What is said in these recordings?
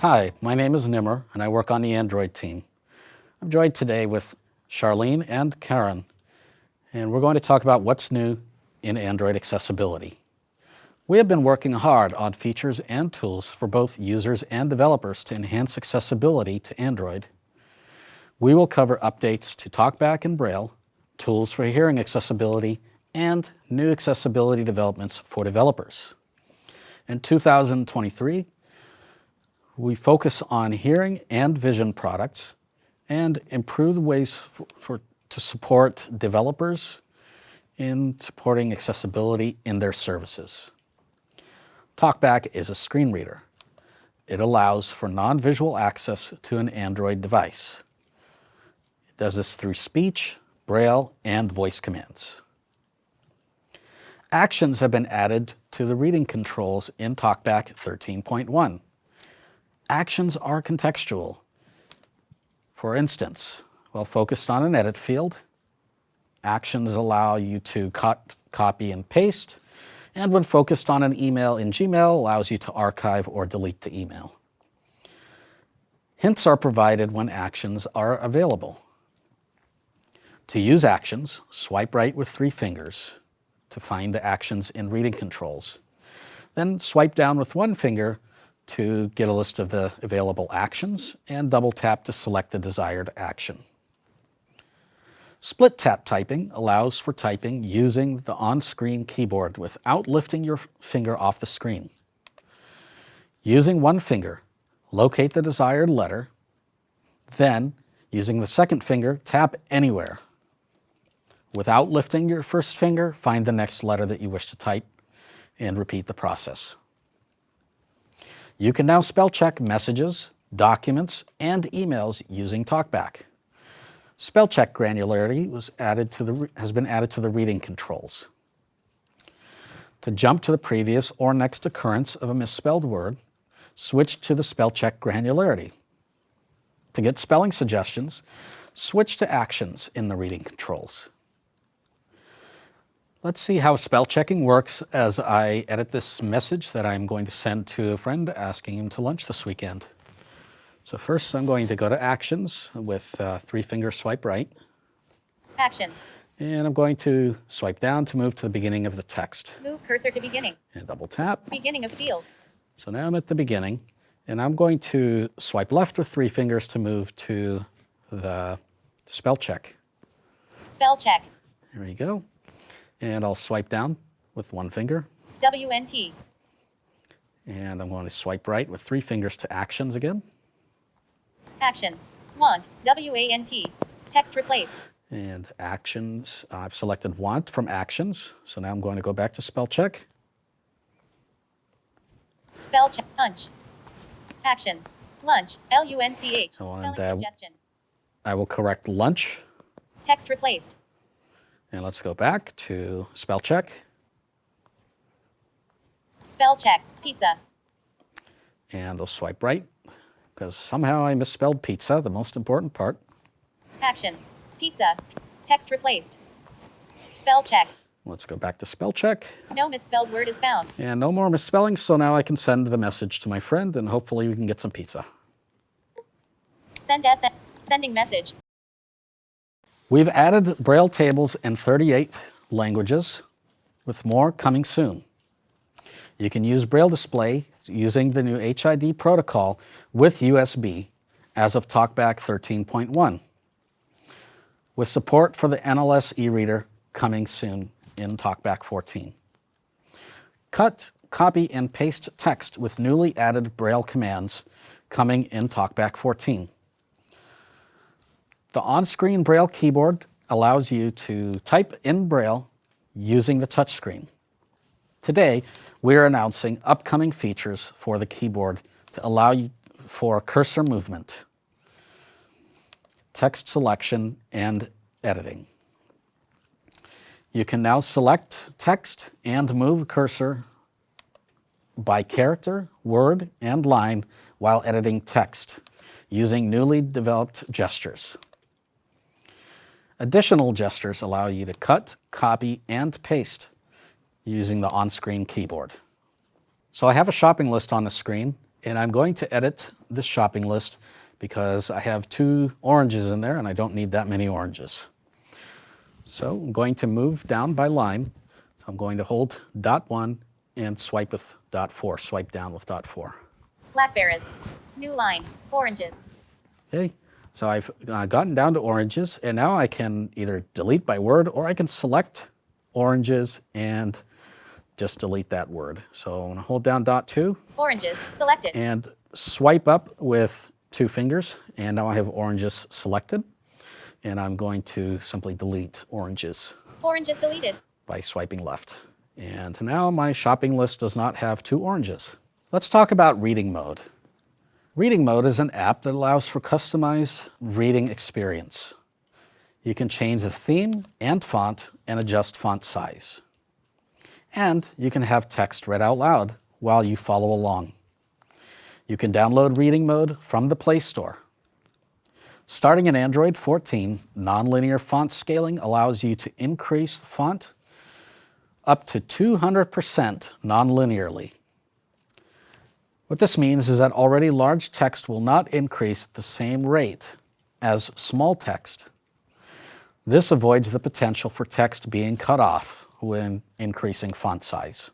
Hi, my name is Nimer, and I work on the Android team. I'm joined today with Sharlene and Caren, and we're going to talk about what's new in Android accessibility. We have been working hard on features and tools for both users and developers to enhance accessibility to Android. We will cover updates to TalkBack and Braille, tools for hearing accessibility, and new accessibility developments for developers. In 2023, we focus on hearing and vision products and improve ways to support developers in supporting accessibility in their services. TalkBack is a screen reader. It allows for non-visual access to an Android device. It does this through speech, Braille, and voice commands. Actions have been added to the reading controls in TalkBack 13.1. Actions are contextual. For instance, while focused on an edit field, actions allow you to copy and paste, and when focused on an email in Gmail, allows you to archive or delete the email. Hints are provided when actions are available. To use actions, swipe right with 3 fingers to find the actions in reading controls. Then swipe down with 1 finger to get a list of the available actions, and double tap to select the desired action. Split tap typing allows for typing using the on-screen keyboard without lifting your finger off the screen. Using 1 finger, locate the desired letter, then using the 2nd finger, tap anywhere. Without lifting your 1st finger, find the next letter that you wish to type and repeat the process. You can now spell check messages, documents, and emails using TalkBack. Spell check granularity has been added to the reading controls. To jump to the previous or next occurrence of a misspelled word, switch to the spell check granularity. To get spelling suggestions, switch to actions in the reading controls. Let's see how spell checking works as I edit this message that I'm going to send to a friend asking him to lunch this weekend. So first I'm going to go to Actions with 3-finger swipe right. Actions. And I'm going to swipe down to move to the beginning of the text. Move cursor to beginning. And double tap. Beginning of field. So now I'm at the beginning, and I'm going to swipe left with 3 fingers to move to the spell check. Spell check. There you go. And I'll swipe down with 1 finger. WNT. And I'm going to swipe right with 3 fingers to Actions again. Actions. Want. WANT. Text replaced. And Actions, I've selected Want from Actions. So now I'm going to go back to spell check. Spell check. Lunch. Actions. Lunch. LUNCH. And Spelling suggestion. I will correct lunch. Text replaced. And let's go back to spell check. Spell check. Pizza. And I'll swipe right because somehow I misspelled pizza, the most important part. Actions. Pizza. Text replaced. Spell check. Let's go back to spell check. No misspelled word is found. And no more misspellings, so now I can send the message to my friend and hopefully we can get some pizza. Sending message. We've added Braille tables in 38 languages, with more coming soon. You can use Braille display using the new HID protocol with USB as of TalkBack 13.1, with support for the NLS e-reader coming soon in TalkBack 14. Cut, copy, and paste text with newly added Braille commands coming in TalkBack 14. The on-screen Braille keyboard allows you to type in Braille using the touchscreen. Today, we're announcing upcoming features for the keyboard to allow you for cursor movement, text selection, and editing. You can now select text and move the cursor by character, word, and line while editing text using newly developed gestures. Additional gestures allow you to cut, copy, and paste using the on-screen keyboard. So I have a shopping list on the screen, And I'm going to edit this shopping list because I have 2 oranges in there and I don't need that many oranges. So I'm going to move down by line. So I'm going to hold dot 1 and swipe with dot 4, swipe down with dot 4. Blackberries. New line. Oranges. Okay, so I've gotten down to oranges, and now I can either delete by word or I can select oranges and just delete that word. So I'm going to hold down dot 2. Oranges. Selected. And swipe up with 2 fingers, and now I have oranges selected. And I'm going to simply delete oranges. Oranges deleted. By swiping left. And now my shopping list does not have 2 oranges. Let's talk about reading mode. Reading mode is an app that allows for customized reading experience. You can change the theme and font and adjust font size. And you can have text read out loud while you follow along. You can download reading mode from the Play Store. Starting in Android 14, nonlinear font scaling allows you to increase the font up to 200% nonlinearly. What this means is that already large text will not increase at the same rate as small text. This avoids the potential for text being cut off when increasing font size.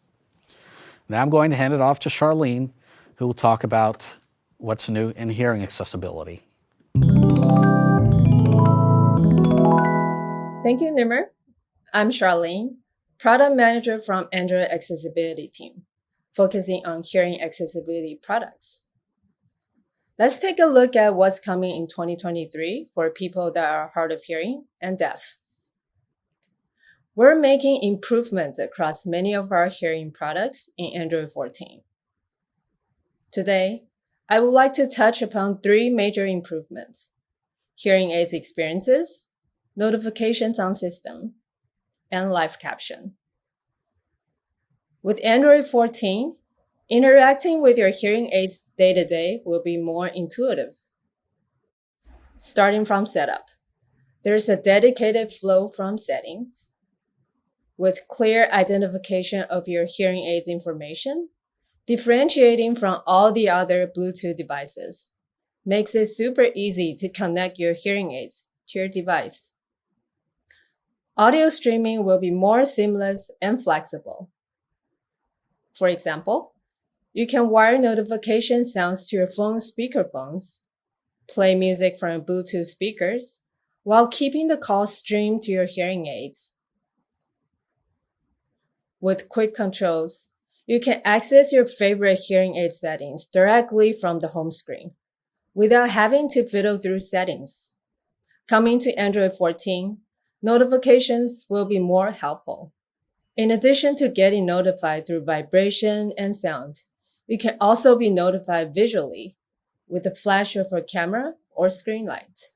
Now I'm going to hand it off to Sharlene, who will talk about what's new in hearing accessibility. Thank you, Nimer. I'm Sharlene, product manager from Android Accessibility team, focusing on hearing accessibility products. Let's take a look at what's coming in 2023 for people that are hard of hearing and deaf. We're making improvements across many of our hearing products in Android 14. Today, I would like to touch upon 3 major improvements: hearing aids experiences, notifications on system, and live caption. With Android 14, interacting with your hearing aids day-to-day will be more intuitive. Starting from setup, there's a dedicated flow from settings with clear identification of your hearing aids information, differentiating from all the other Bluetooth devices. Makes it super easy to connect your hearing aids to your device. Audio streaming will be more seamless and flexible. For example, you can wire notification sounds to your phone's speakerphones, play music from Bluetooth speakers, while keeping the call streamed to your hearing aids. With quick controls, you can access your favorite hearing aid settings directly from the home screen without having to fiddle through settings. Coming to Android 14, notifications will be more helpful. In addition to getting notified through vibration and sound, you can also be notified visually with the flash of a camera or screen light.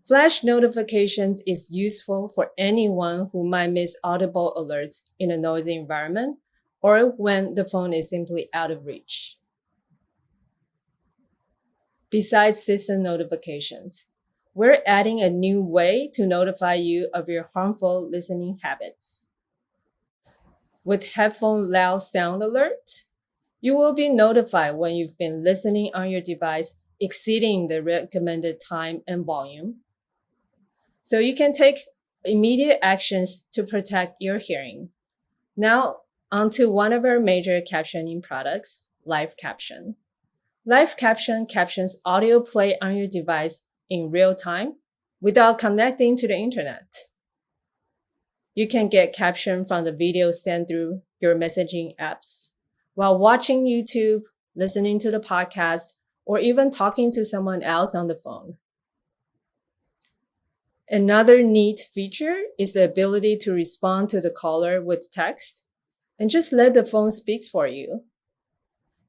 Flash notifications is useful for anyone who might miss audible alerts in a noisy environment or when the phone is simply out of reach. Besides system notifications, we're adding a new way to notify you of your harmful listening habits. With headphone loud sound alert, you will be notified when you've been listening on your device exceeding the recommended time and volume. So you can take immediate actions to protect your hearing. Now, onto one of our major captioning products, Live Caption. Live Caption captions audio play on your device in real time without connecting to the internet. You can get caption from the video sent through your messaging apps while watching YouTube, listening to the podcast, or even talking to someone else on the phone. Another neat feature is the ability to respond to the caller with text and just let the phone speak for you.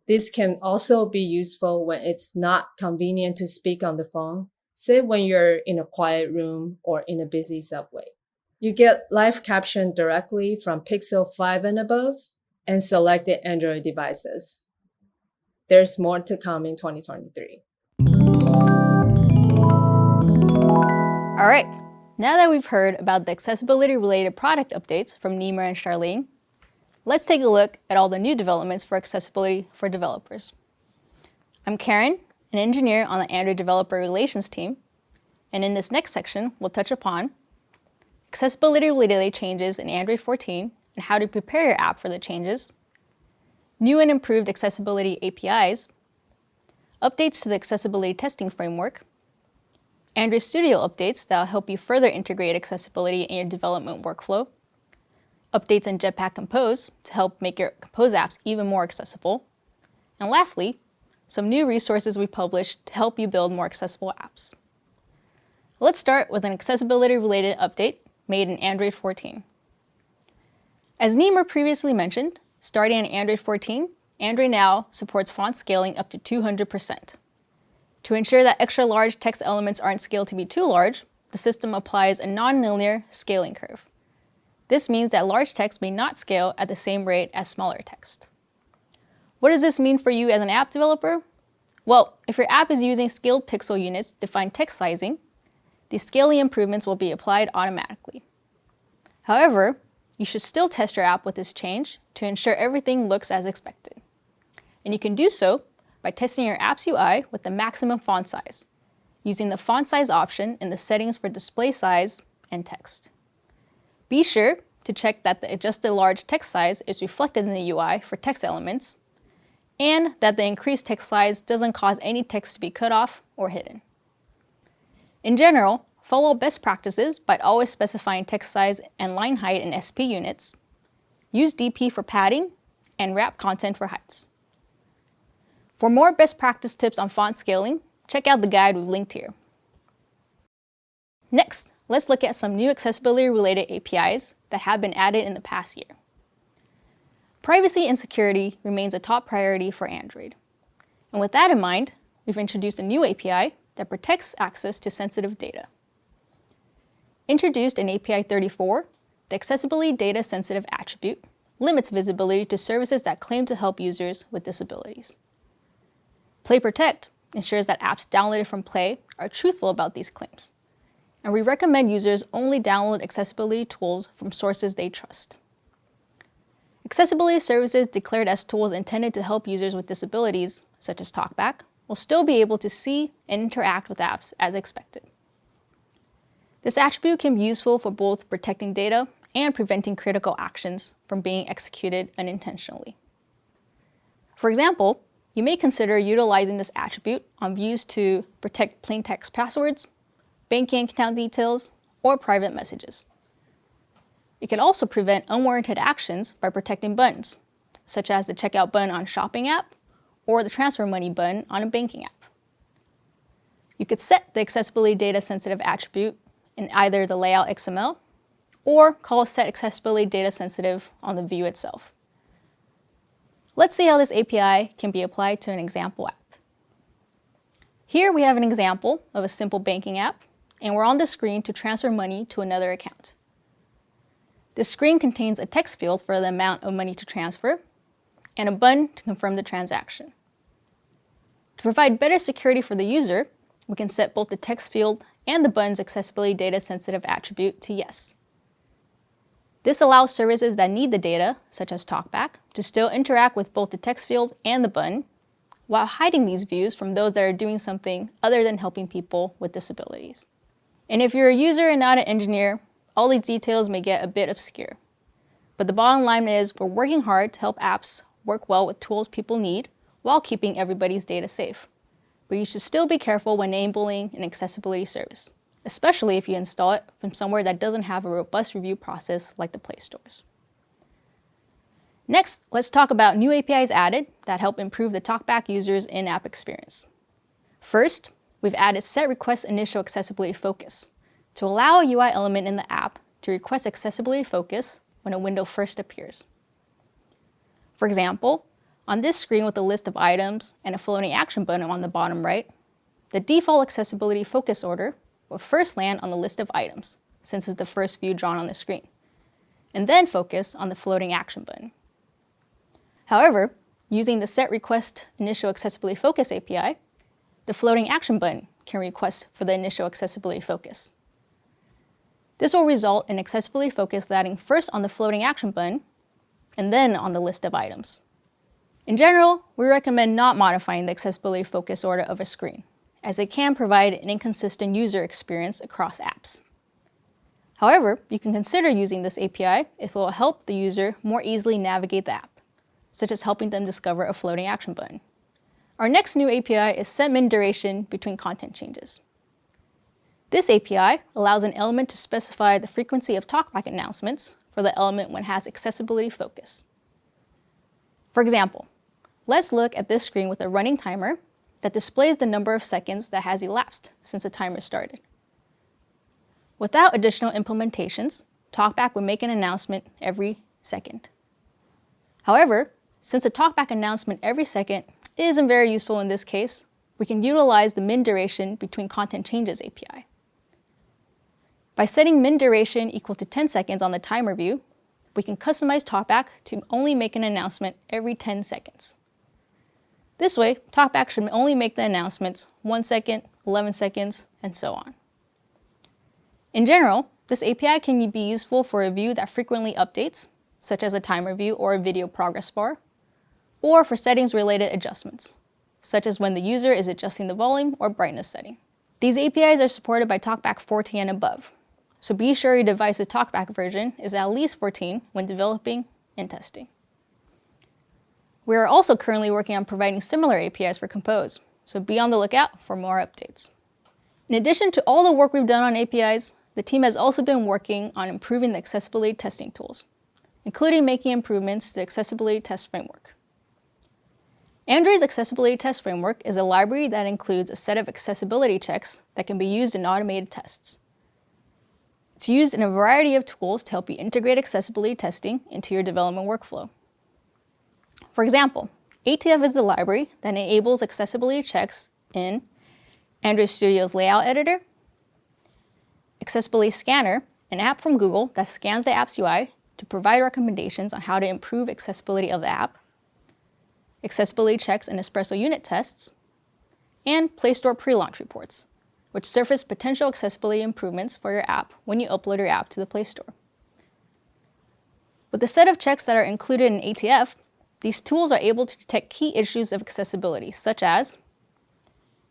This can also be useful when it's not convenient to speak on the phone, say when you're in a quiet room or in a busy subway. You get live caption directly from Pixel 5 and above and selected Android devices. There's more to come in 2023. All right, now that we've heard about the accessibility-related product updates from Nimer and Sharlene, let's take a look at all the new developments for accessibility for developers. I'm Caren, an engineer on the Android Developer Relations team, and in this next section, we'll touch upon accessibility-related changes in Android 14 and how to prepare your app for the changes, new and improved accessibility APIs, updates to the accessibility testing framework, Android Studio updates that will help you further integrate accessibility in your development workflow, updates in Jetpack Compose to help make your Compose apps even more accessible, and lastly, some new resources we published to help you build more accessible apps. Let's start with an accessibility-related update made in Android 14. As Nimer previously mentioned, starting in Android 14, Android now supports font scaling up to 200%. To ensure that extra large text elements aren't scaled to be too large, the system applies a non-linear scaling curve. This means that large text may not scale at the same rate as smaller text. What does this mean for you as an app developer? Well, if your app is using scaled pixel units to define text sizing, these scaling improvements will be applied automatically. However, you should still test your app with this change to ensure everything looks as expected. And you can do so by testing your app's UI with the maximum font size, using the font size option in the settings for display size and text. Be sure to check that the adjusted large text size is reflected in the UI for text elements, and that the increased text size doesn't cause any text to be cut off or hidden. In general, follow best practices by always specifying text size and line height in SP units, use DP for padding, and wrap content for heights. For more best practice tips on font scaling, check out the guide we've linked here. Next, let's look at some new accessibility-related APIs that have been added in the past year. Privacy and security remains a top priority for Android. And with that in mind, we've introduced a new API that protects access to sensitive data. Introduced in API 34, the Accessibility Data Sensitive attribute limits visibility to services that claim to help users with disabilities. Play Protect ensures that apps downloaded from Play are truthful about these claims, and we recommend users only download accessibility tools from sources they trust. Accessibility services declared as tools intended to help users with disabilities, such as TalkBack, will still be able to see and interact with apps as expected. This attribute can be useful for both protecting data and preventing critical actions from being executed unintentionally. For example, you may consider utilizing this attribute on views to protect plain text passwords, banking account details, or private messages. It can also prevent unwarranted actions by protecting buttons, such as the checkout button on a shopping app or the transfer money button on a banking app. You could set the accessibility data sensitive attribute in either the layout XML or call set accessibility data sensitive on the view itself. Let's see how this API can be applied to an example app. Here we have an example of a simple banking app, and we're on the screen to transfer money to another account. This screen contains a text field for the amount of money to transfer and a button to confirm the transaction. To provide better security for the user, we can set both the text field and the button's accessibility data sensitive attribute to yes. This allows services that need the data, such as TalkBack, to still interact with both the text field and the button, while hiding these views from those that are doing something other than helping people with disabilities. And if you're a user and not an engineer, all these details may get a bit obscure. But the bottom line is we're working hard to help apps work well with tools people need while keeping everybody's data safe. But you should still be careful when enabling an accessibility service, especially if you install it from somewhere that doesn't have a robust review process like the Play stores. Next, let's talk about new APIs added that help improve the TalkBack user's in-app experience. First, we've added set request initial accessibility focus to allow a UI element in the app to request accessibility focus when a window first appears. For example, on this screen with a list of items and a floating action button on the bottom right, the default accessibility focus order will first land on the list of items, since it's the first view drawn on the screen, and then focus on the floating action button. However, using the set request initial accessibility focus API, the floating action button can request for the initial accessibility focus. This will result in accessibility focus landing first on the floating action button, and then on the list of items. In general, we recommend not modifying the accessibility focus order of a screen, as it can provide an inconsistent user experience across apps. However, you can consider using this API if it will help the user more easily navigate the app, such as helping them discover a floating action button. Our next new API is set min duration between content changes. This API allows an element to specify the frequency of TalkBack announcements for the element when it has accessibility focus. For example, let's look at this screen with a running timer that displays the number of seconds that has elapsed since the timer started. Without additional implementations, TalkBack would make an announcement every second. However, since a TalkBack announcement every second isn't very useful in this case, we can utilize the min duration between content changes API. By setting min duration equal to 10 seconds on the timer view, we can customize TalkBack to only make an announcement every 10 seconds. This way, TalkBack should only make the announcements 1 second, 11 seconds, and so on. In general, this API can be useful for a view that frequently updates, such as a timer view or a video progress bar, or for settings-related adjustments, such as when the user is adjusting the volume or brightness setting. These APIs are supported by TalkBack 14 and above, so be sure your device's TalkBack version is at least 14 when developing and testing. We are also currently working on providing similar APIs for Compose, so be on the lookout for more updates. In addition to all the work we've done on APIs, the team has also been working on improving the accessibility testing tools, including making improvements to the accessibility test framework. Android's accessibility test framework is a library that includes a set of accessibility checks that can be used in automated tests. It's used in a variety of tools to help you integrate accessibility testing into your development workflow. For example, ATF is the library that enables accessibility checks in Android Studio's layout editor, Accessibility Scanner, an app from Google that scans the app's UI to provide recommendations on how to improve accessibility of the app, accessibility checks and Espresso unit tests, and Play Store pre-launch reports, which surface potential accessibility improvements for your app when you upload your app to the Play Store. With the set of checks that are included in ATF, these tools are able to detect key issues of accessibility, such as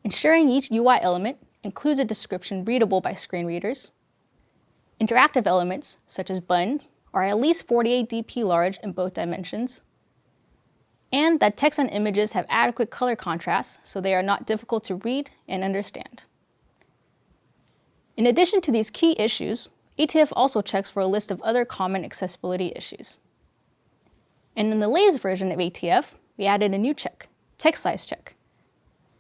ensuring each UI element includes a description readable by screen readers, interactive elements, such as buttons, are at least 48 dp large in both dimensions, and that text and images have adequate color contrast so they are not difficult to read and understand. In addition to these key issues, ATF also checks for a list of other common accessibility issues. And in the latest version of ATF, we added a new check, text size check.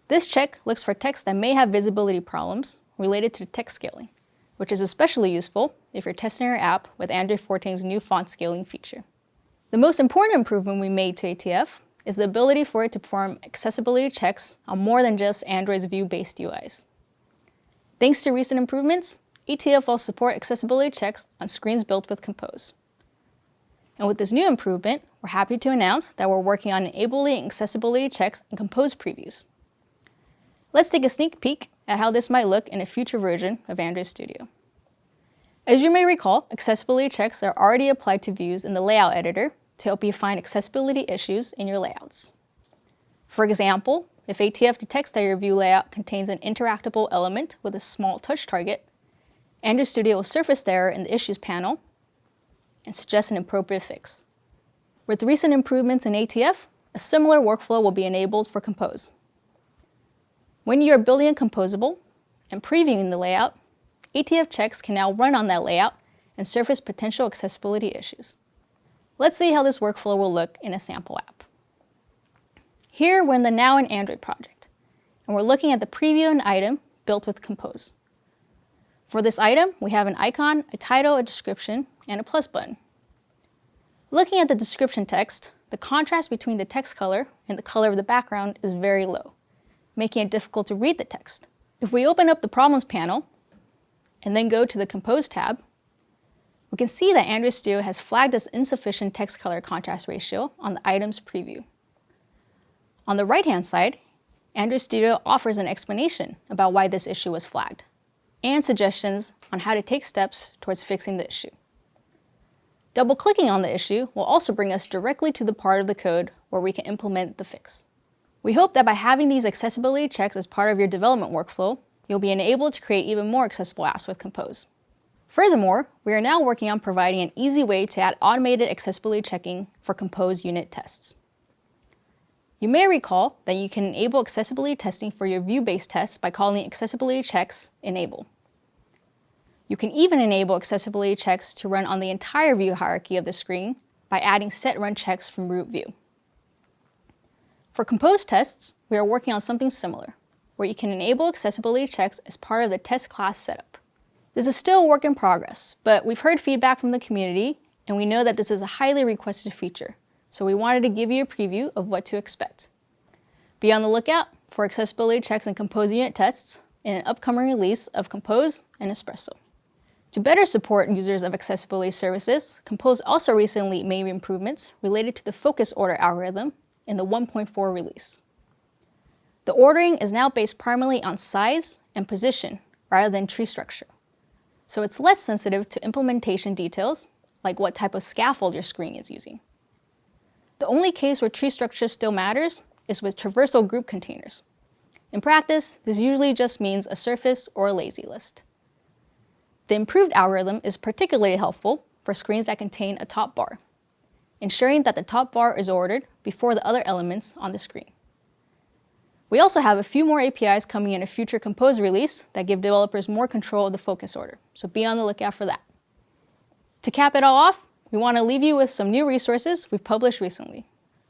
This check looks for text that may have visibility problems related to text scaling, which is especially useful if you're testing your app with Android 14's new font scaling feature. The most important improvement we made to ATF is the ability for it to perform accessibility checks on more than just Android's view-based UIs. Thanks to recent improvements, ATF will support accessibility checks on screens built with Compose. And with this new improvement, we're happy to announce that we're working on enabling accessibility checks in Compose previews. Let's take a sneak peek at how this might look in a future version of Android Studio. As you may recall, accessibility checks are already applied to views in the layout editor to help you find accessibility issues in your layouts. For example, if ATF detects that your view layout contains an interactable element with a small touch target, Android Studio will surface the error in the Issues panel and suggest an appropriate fix. With recent improvements in ATF, a similar workflow will be enabled for Compose. When you are building a composable and previewing the layout, ATF checks can now run on that layout and surface potential accessibility issues. Let's see how this workflow will look in a sample app. Here we're in the Now in Android project, and we're looking at the preview an item built with Compose. For this item, we have an icon, a title, a description, and a plus button. Looking at the description text, the contrast between the text color and the color of the background is very low, making it difficult to read the text. If we open up the Problems panel and then go to the Compose tab, we can see that Android Studio has flagged as insufficient text color contrast ratio on the item's preview. On the right-hand side, Android Studio offers an explanation about why this issue was flagged and suggestions on how to take steps towards fixing the issue. Double-clicking on the issue will also bring us directly to the part of the code where we can implement the fix. We hope that by having these accessibility checks as part of your development workflow, you'll be enabled to create even more accessible apps with Compose. Furthermore, we are now working on providing an easy way to add automated accessibility checking for Compose unit tests. You may recall that you can enable accessibility testing for your view-based tests by calling accessibility checks enable. You can even enable accessibility checks to run on the entire view hierarchy of the screen by adding set run checks from root view. For Compose tests, we are working on something similar, where you can enable accessibility checks as part of the test class setup. This is still a work in progress, but we've heard feedback from the community, and we know that this is a highly requested feature, so we wanted to give you a preview of what to expect. Be on the lookout for accessibility checks and Compose unit tests in an upcoming release of Compose and Espresso. To better support users of accessibility services, Compose also recently made improvements related to the focus order algorithm in the 1.4 release. The ordering is now based primarily on size and position rather than tree structure, so it's less sensitive to implementation details like what type of scaffold your screen is using. The only case where tree structure still matters is with traversal group containers. In practice, this usually just means a surface or a lazy list. The improved algorithm is particularly helpful for screens that contain a top bar, ensuring that the top bar is ordered before the other elements on the screen. We also have a few more APIs coming in a future Compose release that give developers more control of the focus order, so be on the lookout for that. To cap it all off, we want to leave you with some new resources we've published recently.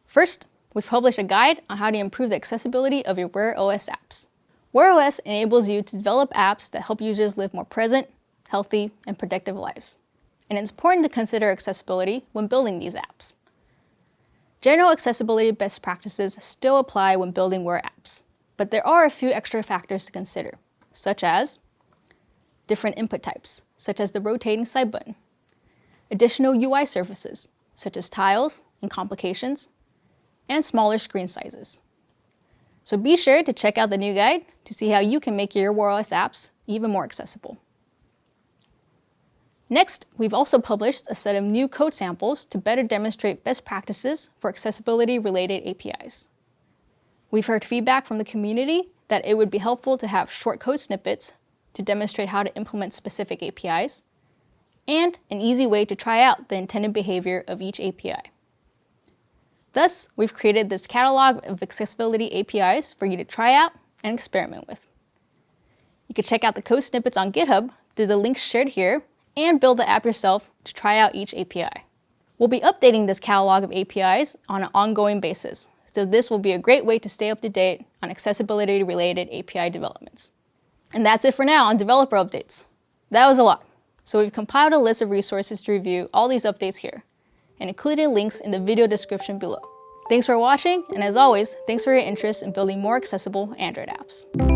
First, we've published a guide on how to improve the accessibility of your Wear OS apps. Wear OS enables you to develop apps that help users live more present, healthy, and productive lives. And it's important to consider accessibility when building these apps. General accessibility best practices still apply when building Wear apps, but there are a few extra factors to consider, such as different input types, such as the rotating side button, additional UI surfaces, such as tiles and complications, and smaller screen sizes. So be sure to check out the new guide to see how you can make your Wear OS apps even more accessible. Next, we've also published a set of new code samples to better demonstrate best practices for accessibility-related APIs. We've heard feedback from the community that it would be helpful to have short code snippets to demonstrate how to implement specific APIs, and an easy way to try out the intended behavior of each API. Thus, we've created this catalog of accessibility APIs for you to try out and experiment with. You can check out the code snippets on GitHub through the links shared here, and build the app yourself to try out each API. We'll be updating this catalog of APIs on an ongoing basis, so this will be a great way to stay up to date on accessibility-related API developments. And that's it for now on developer updates. That was a lot, so we've compiled a list of resources to review all these updates here, and included links in the video description below. Thanks for watching, and as always, thanks for your interest in building more accessible Android apps.